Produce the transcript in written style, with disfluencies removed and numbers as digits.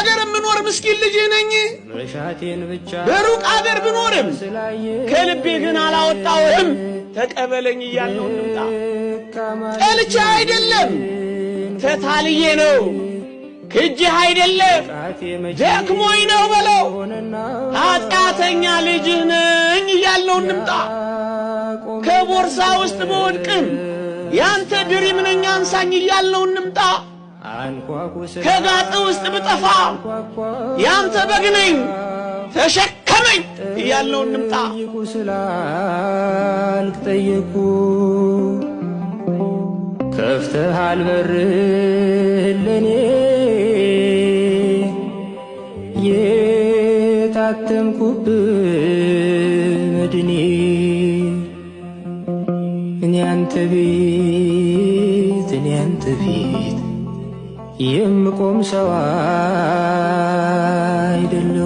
አገር ምኖር ምስኪን ልጅ ነኝ በሩቅ አገር ብኖርም ከልቤ ግን አላወጣውም ተቀበለኝ እያልነው እንምጣ ጠልቼ አይደለም ተታልዬ ነው ክጄ አይደለም ደክሞኝ ነው በለው ኃጢአተኛ ልጅህ ነኝ እያልነው እንምጣ ከቦርሳ ውስጥ በወድቅም ያንተ ድሪም ነኝ አንሳኝ እያልነው እንምጣ ከጋጥ ውስጥ ብጠፋ ያንተ በግ ነኝ ተሸከመኝ እያልነው እንምጣ ስላልክ ጠየቁ ከፍተሃል በር ለኔ የታተምኩብ መድኔ እኔ አንተ ቤት የምቆም ሰው አይደለም